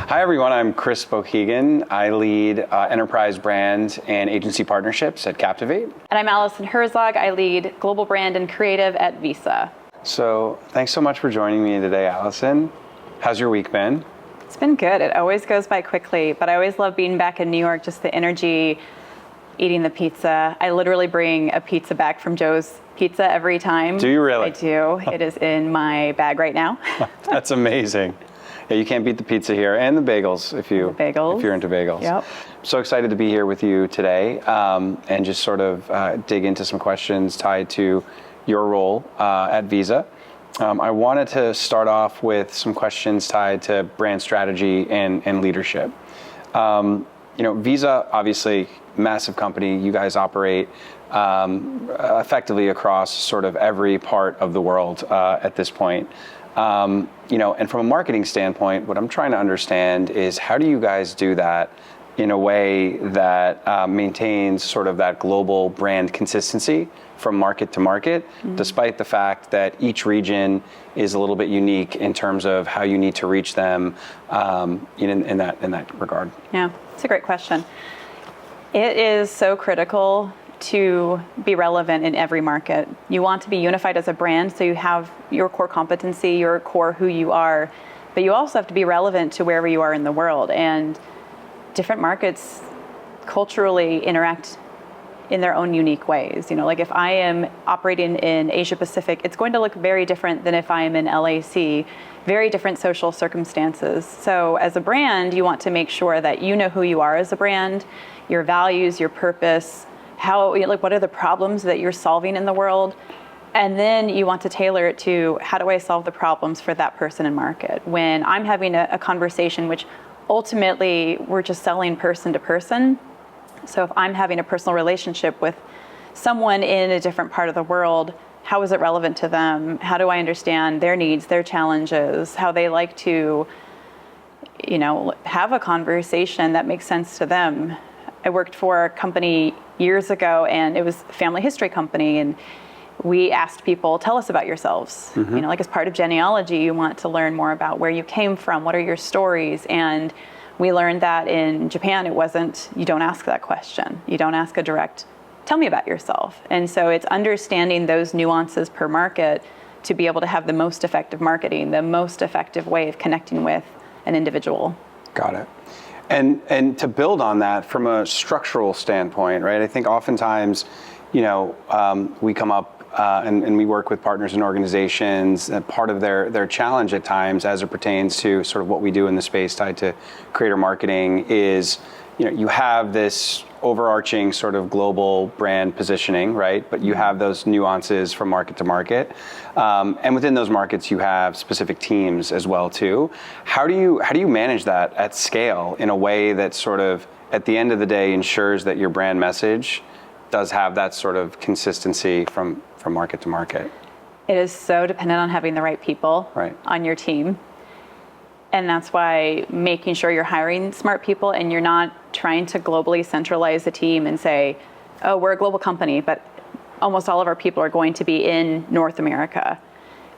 Hi everyone, I'm Chris Boghigian. I lead enterprise brand and agency partnerships at Captiv8. And I'm Alison Herzog. I lead global brand and creative at Visa. So thanks so much for joining me today, Alison. How's your week been? It's been good. It always goes by quickly, but I always love being back in New York, just the energy, eating the pizza. I literally bring a pizza back from Joe's Pizza every time. Do you really? I do. It is in my bag right now. That's amazing. Yeah, you can't beat the pizza here, and the bagels if you're into bagels. Yep. So excited to be here with you today, and just sort of dig into some questions tied to your role at Visa. I wanted to start off with some questions tied to brand strategy and leadership. Visa, obviously, massive company. You guys operate effectively across sort of every part of the world at this point. And from a marketing standpoint, what I'm trying to understand is how do you guys do that in a way that maintains sort of that global brand consistency from market to market, despite the fact that each region is a little bit unique in terms of how you need to reach them in that regard? Yeah, it's a great question. It is so critical to be relevant in every market. You want to be unified as a brand, so you have your core competency, your core who you are, but you also have to be relevant to wherever you are in the world. And different markets culturally interact in their own unique ways. Like if I am operating in Asia Pacific, it's going to look very different than if I am in LAC, very different social circumstances. So as a brand, you want to make sure that you know who you are as a brand, your values, your purpose, what are the problems that you're solving in the world? And then you want to tailor it to how do I solve the problems for that person in market? When I'm having a conversation, which ultimately we're just selling person to person. So if I'm having a personal relationship with someone in a different part of the world, how is it relevant to them? How do I understand their needs, their challenges, how they like to, have a conversation that makes sense to them? I worked for a company years ago, and it was a family history company, and we asked people, tell us about yourselves. As part of genealogy, you want to learn more about where you came from, what are your stories, and we learned that in Japan, you don't ask that question. You don't ask a direct, tell me about yourself. And so it's understanding those nuances per market to be able to have the most effective marketing, the most effective way of connecting with an individual. Got it. And to build on that from a structural standpoint, right? I think oftentimes, we come up and we work with partners and organizations. And part of their challenge at times, as it pertains to sort of what we do in the space tied to creator marketing, is you have this overarching sort of global brand positioning, right? But you have those nuances from market to market, and within those markets, you have specific teams as well too. How do you manage that at scale in a way that sort of at the end of the day ensures that your brand message does have that sort of consistency from market to market? It is so dependent on having the right people on your team. And that's why making sure you're hiring smart people and you're not trying to globally centralize the team and say, oh, we're a global company, but almost all of our people are going to be in North America.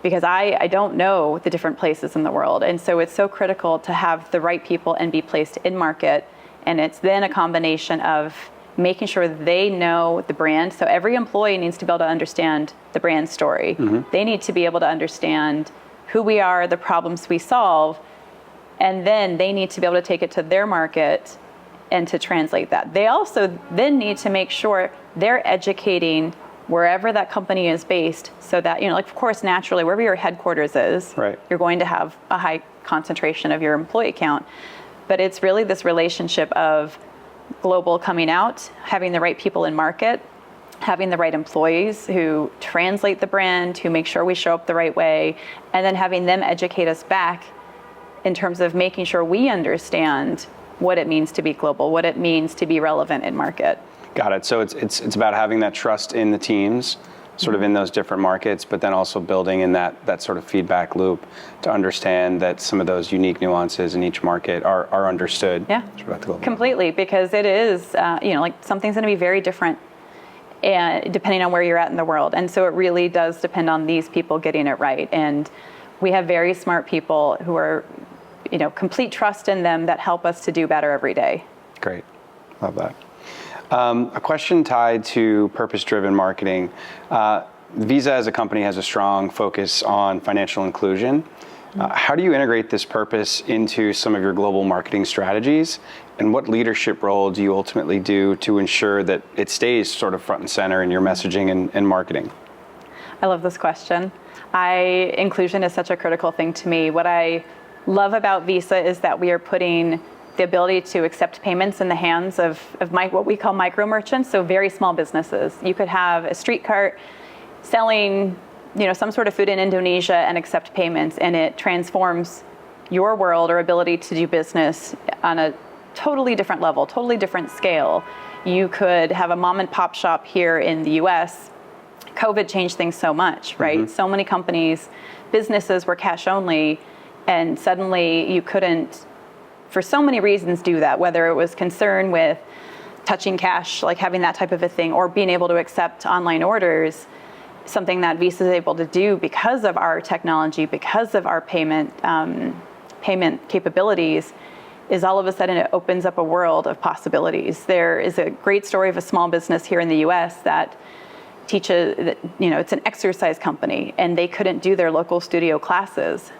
Because I don't know the different places in the world. And so it's so critical to have the right people and be placed in market. And it's then a combination of making sure they know the brand. So every employee needs to be able to understand the brand story. They need to be able to understand who we are, the problems we solve, and then they need to be able to take it to their market and to translate that. They also then need to make sure they're educating wherever that company is based, so that, of course, naturally, wherever your headquarters is, you're going to have a high concentration of your employee count. But it's really this relationship of global coming out, having the right people in market, having the right employees who translate the brand, who make sure we show up the right way, and then having them educate us back in terms of making sure we understand what it means to be global, what it means to be relevant in market. Got it. So it's about having that trust in the teams, sort of in those different markets, but then also building in that sort of feedback loop to understand that some of those unique nuances in each market are understood. Yeah, completely, because it is, something's going to be very different depending on where you're at in the world. And so it really does depend on these people getting it right. And we have very smart people who are complete trust in them that help us to do better every day. Great. Love that. A question tied to purpose-driven marketing. Visa as a company has a strong focus on financial inclusion. How do you integrate this purpose into some of your global marketing strategies? And what leadership role do you ultimately do to ensure that it stays sort of front and center in your messaging and marketing? I love this question. Inclusion is such a critical thing to me. What I love about Visa is that we are putting the ability to accept payments in the hands of what we call micro merchants, so very small businesses. You could have a street cart selling some sort of food in Indonesia and accept payments, and it transforms your world or ability to do business on a totally different level, totally different scale. You could have a mom and pop shop here in the US. COVID changed things so much, right? So many companies, businesses were cash only, and suddenly you couldn't, for so many reasons, do that, whether it was concern with touching cash, like having that type of a thing, or being able to accept online orders. Something that Visa is able to do because of our technology, because of our payment capabilities, is all of a sudden it opens up a world of possibilities. There is a great story of a small business here in the US that teaches, it's an exercise company, and they couldn't do their local studio classes.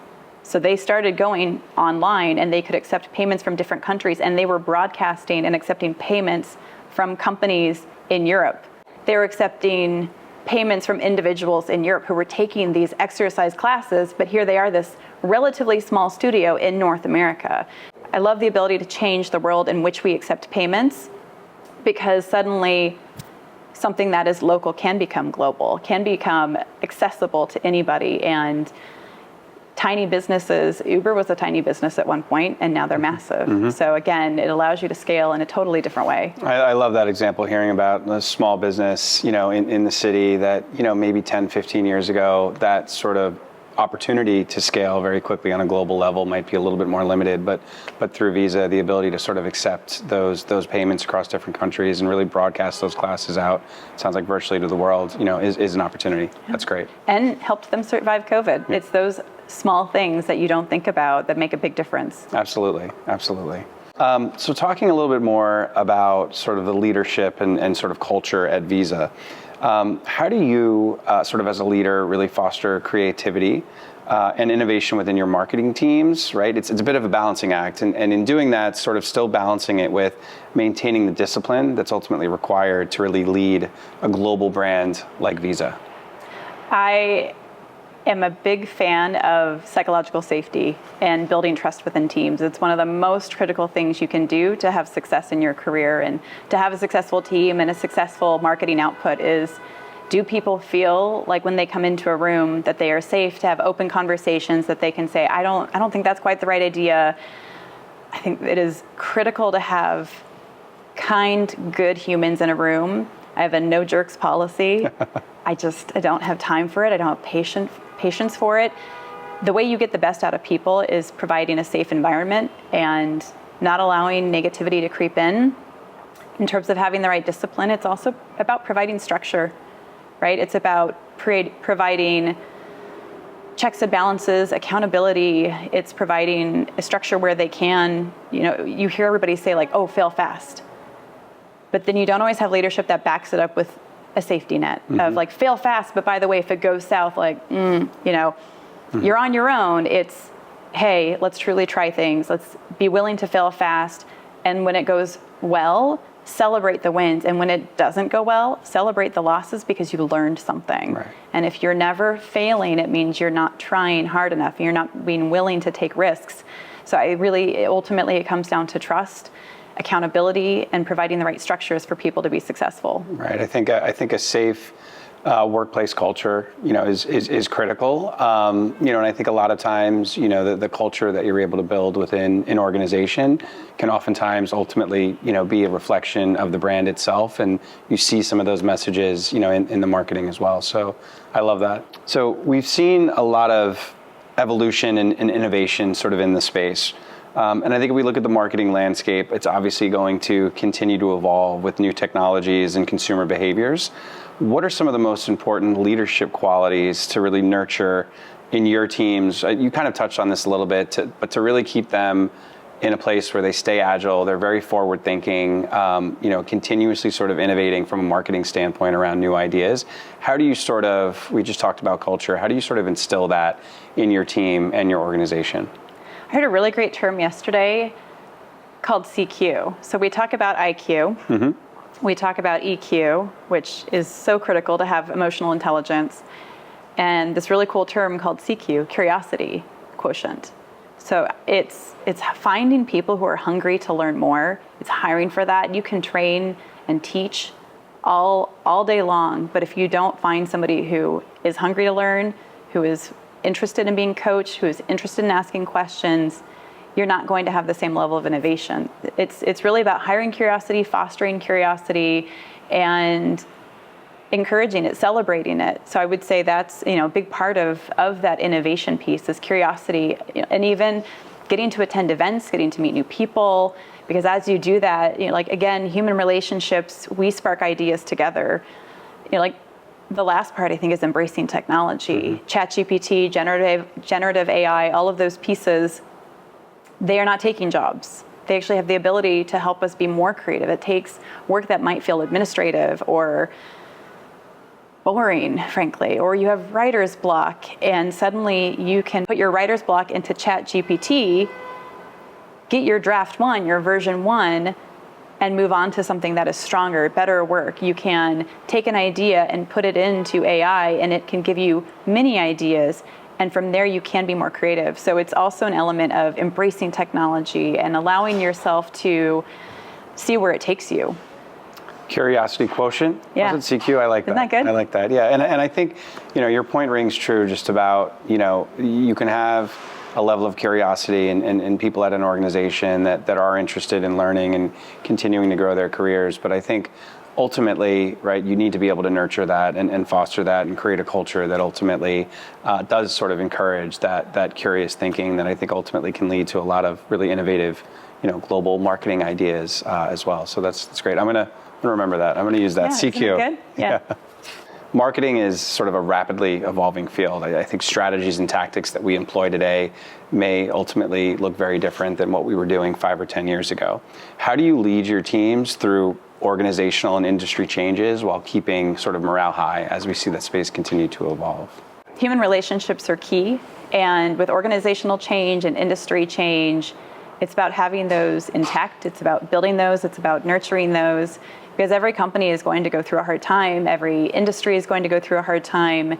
So they started going online, and they could accept payments from different countries, and they were broadcasting and accepting payments from companies in Europe. They were accepting payments from individuals in Europe who were taking these exercise classes, but here they are, this relatively small studio in North America. I love the ability to change the world in which we accept payments, because suddenly something that is local can become global, can become accessible to anybody. And tiny businesses, Uber was a tiny business at one point, and now they're massive. So again, it allows you to scale in a totally different way. I love that example, hearing about a small business, in the city that, maybe 10, 15 years ago, that sort of opportunity to scale very quickly on a global level might be a little bit more limited, but through Visa, the ability to sort of accept those payments across different countries and really broadcast those classes out, sounds like virtually to the world, is an opportunity. Yeah. That's great. And helped them survive COVID. Yeah. It's those small things that you don't think about that make a big difference. Absolutely. So talking a little bit more about sort of the leadership and sort of culture at Visa, how do you sort of as a leader really foster creativity and innovation within your marketing teams, right? It's a bit of a balancing act, and in doing that, sort of still balancing it with maintaining the discipline that's ultimately required to really lead a global brand like Visa? I am a big fan of psychological safety and building trust within teams. It's one of the most critical things you can do to have success in your career, and to have a successful team and a successful marketing output is, do people feel like when they come into a room that they are safe to have open conversations, that they can say, I don't think that's quite the right idea. I think it is critical to have kind, good humans in a room. I have a no jerks policy. I don't have time for it. I don't have patience for it. The way you get the best out of people is providing a safe environment and not allowing negativity to creep in. In terms of having the right discipline, it's also about providing structure, right? It's about providing checks and balances, accountability. It's providing a structure where they can, you hear everybody say like, oh, fail fast. But then you don't always have leadership that backs it up with a safety net of like, fail fast, but by the way, if it goes south, like, you're on your own. It's, hey, let's truly try things. Let's be willing to fail fast. And when it goes well, celebrate the wins. And when it doesn't go well, celebrate the losses, because you learned something. Right. And if you're never failing, it means you're not trying hard enough. You're not being willing to take risks. So ultimately it comes down to trust, accountability, and providing the right structures for people to be successful. Right. I think a safe workplace culture, is critical. And I think a lot of times, the culture that you're able to build within an organization can oftentimes ultimately, be a reflection of the brand itself. And you see some of those messages, in the marketing as well. So I love that. So we've seen a lot of evolution and innovation sort of in the space. And I think if we look at the marketing landscape, it's obviously going to continue to evolve with new technologies and consumer behaviors. What are some of the most important leadership qualities to really nurture in your teams? You kind of touched on this a little bit, but to really keep them in a place where they stay agile, they're very forward thinking, continuously sort of innovating from a marketing standpoint around new ideas. How do you we just talked about culture, how do you sort of instill that in your team and your organization? I heard a really great term yesterday called CQ. So we talk about IQ, we talk about EQ, which is so critical to have emotional intelligence, and this really cool term called CQ, curiosity quotient. So it's finding people who are hungry to learn more. It's hiring for that. You can train and teach all day long, but if you don't find somebody who is hungry to learn, who is interested in being coached, who is interested in asking questions, you're not going to have the same level of innovation. It's really about hiring curiosity, fostering curiosity, and encouraging it, celebrating it. So I would say that's a big part of that innovation piece is curiosity, and even getting to attend events, getting to meet new people, because as you do that, again, human relationships, we spark ideas together. The last part I think is embracing technology. ChatGPT, generative AI, all of those pieces, they are not taking jobs. They actually have the ability to help us be more creative. It takes work that might feel administrative or boring, frankly, or you have writer's block, and suddenly you can put your writer's block into ChatGPT, get your draft 1, your version 1, and move on to something that is stronger, better work. You can take an idea and put it into AI, and it can give you mini ideas, and from there you can be more creative. So it's also an element of embracing technology and allowing yourself to see where it takes you. Curiosity quotient. Yeah. Was it CQ? I like that. Isn't that good? I like that. Yeah. And I think, your point rings true just about, you can have a level of curiosity and people at an organization that are interested in learning and continuing to grow their careers. But I think ultimately, right, you need to be able to nurture that and foster that and create a culture that ultimately does sort of encourage that curious thinking that I think ultimately can lead to a lot of really innovative, global marketing ideas as well. So that's great. I'm gonna remember that. I'm going to use that. Yeah, CQ. isn't that good? Yeah. Marketing is sort of a rapidly evolving field. I think strategies and tactics that we employ today may ultimately look very different than what we were doing 5 or 10 years ago. How do you lead your teams through organizational and industry changes while keeping sort of morale high as we see that space continue to evolve? Human relationships are key, and with organizational change and industry change, it's about having those intact. It's about building those. It's about nurturing those. Because every company is going to go through a hard time. Every industry is going to go through a hard time.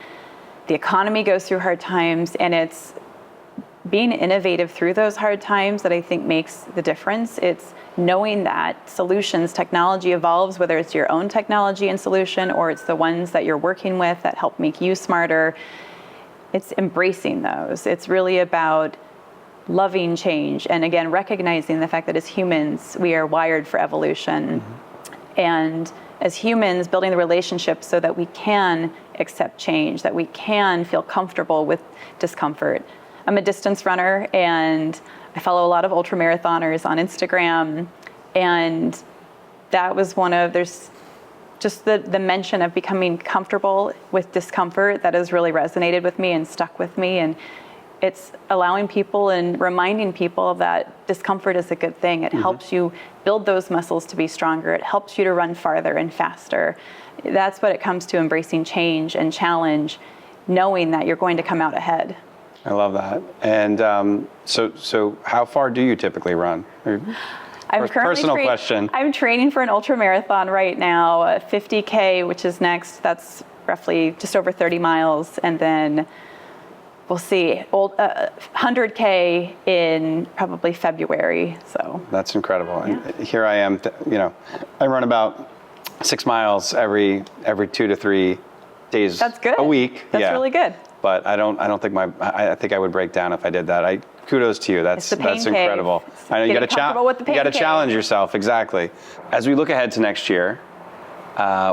The economy goes through hard times. And it's being innovative through those hard times that I think makes the difference. It's knowing that technology evolves, whether it's your own technology and solution or it's the ones that you're working with that help make you smarter. It's embracing those. It's really about loving change. And again, recognizing the fact that as humans, we are wired for evolution. And as humans, building the relationships so that we can accept change, that we can feel comfortable with discomfort. I'm a distance runner, and I follow a lot of ultramarathoners on Instagram, and that was there's just the mention of becoming comfortable with discomfort that has really resonated with me and stuck with me. And it's allowing people and reminding people that discomfort is a good thing. It helps you build those muscles to be stronger. It helps you to run farther and faster. That's what it comes to embracing change and challenge, knowing that you're going to come out ahead. I love that. And so how far do you typically run? Personal question. I'm training for an ultra marathon right now, 50K, which is next. That's roughly just over 30 miles. And then we'll see, 100K in probably February. So that's incredible. Yeah. And here I am, I run about 6 miles every 2 to 3 days. That's good. A week. That's really good. But I don't think I think I would break down if I did that. Kudos to you. That's incredible. I know you got to challenge yourself. Exactly. As we look ahead to next year,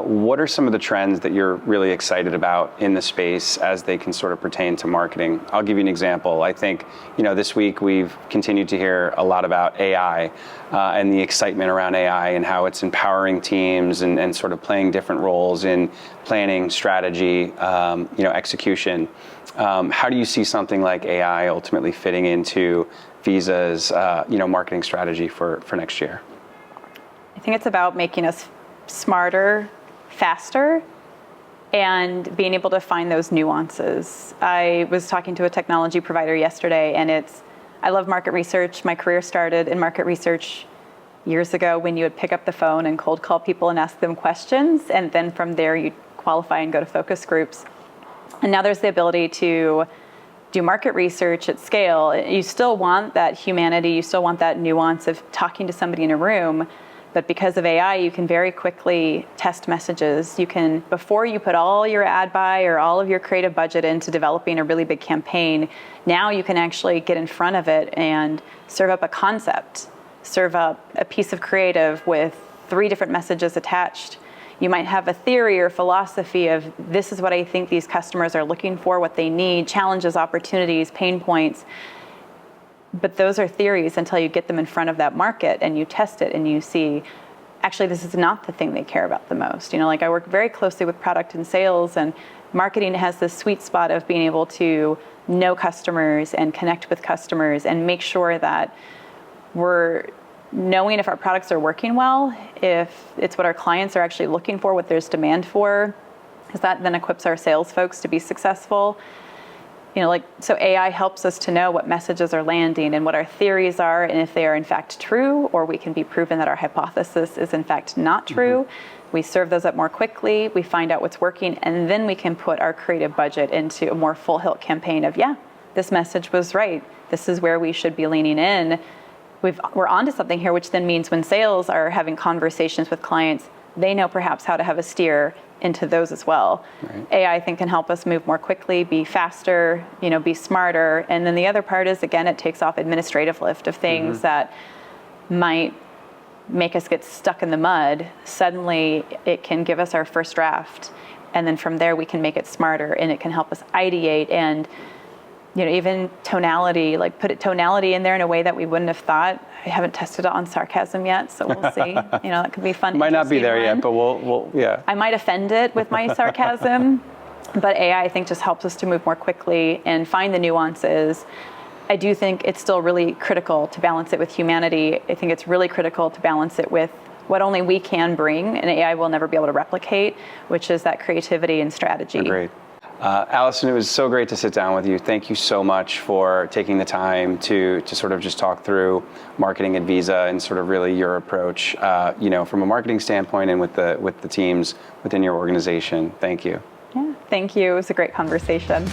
what are some of the trends that you're really excited about in the space as they can sort of pertain to marketing? I'll give you an example. I think, this week we've continued to hear a lot about AI and the excitement around AI and how it's empowering teams and sort of playing different roles in planning, strategy, execution. How do you see something like AI ultimately fitting into Visa's, marketing strategy for next year? I think it's about making us smarter, faster, and being able to find those nuances. I was talking to a technology provider yesterday, and I love market research. My career started in market research years ago when you would pick up the phone and cold call people and ask them questions, and then from there you'd qualify and go to focus groups. And now there's the ability to do market research at scale. You still want that humanity, you still want that nuance of talking to somebody in a room, but because of AI, you can very quickly test messages. You can, before you put all your ad buy or all of your creative budget into developing a really big campaign, now you can actually get in front of it and serve up a concept, serve up a piece of creative with 3 different messages attached. You might have a theory or philosophy of this is what I think these customers are looking for, what they need, challenges, opportunities, pain points. But those are theories until you get them in front of that market and you test it and you see, actually, this is not the thing they care about the most. I work very closely with product and sales, and marketing has this sweet spot of being able to know customers and connect with customers and make sure that we're knowing if our products are working well, if it's what our clients are actually looking for, what there's demand for, because that then equips our sales folks to be successful. So AI helps us to know what messages are landing and what our theories are, and if they are in fact true, or we can be proven that our hypothesis is in fact not true. Mm-hmm. We serve those up more quickly, we find out what's working, and then we can put our creative budget into a more full hilt campaign of, this message was right. This is where we should be leaning in. We're onto something here, which then means when sales are having conversations with clients, they know perhaps how to have a steer into those as well. Right. AI, I think, can help us move more quickly, be faster, be smarter. And then the other part is, again, it takes off administrative lift of things that might make us get stuck in the mud. Suddenly, it can give us our first draft. And then from there, we can make it smarter, and it can help us ideate and even tonality, put tonality in there in a way that we wouldn't have thought. I haven't tested it on sarcasm yet, so we'll see. That could be fun. Might not be there yet, but we'll. I might offend it with my sarcasm, but AI, I think, just helps us to move more quickly and find the nuances. I do think it's still really critical to balance it with humanity. I think it's really critical to balance it with what only we can bring, and AI will never be able to replicate, which is that creativity and strategy. Agreed. Alison, it was so great to sit down with you. Thank you so much for taking the time to sort of just talk through marketing at Visa and sort of really your approach, from a marketing standpoint and with the teams within your organization. Thank you. Yeah, thank you. It was a great conversation.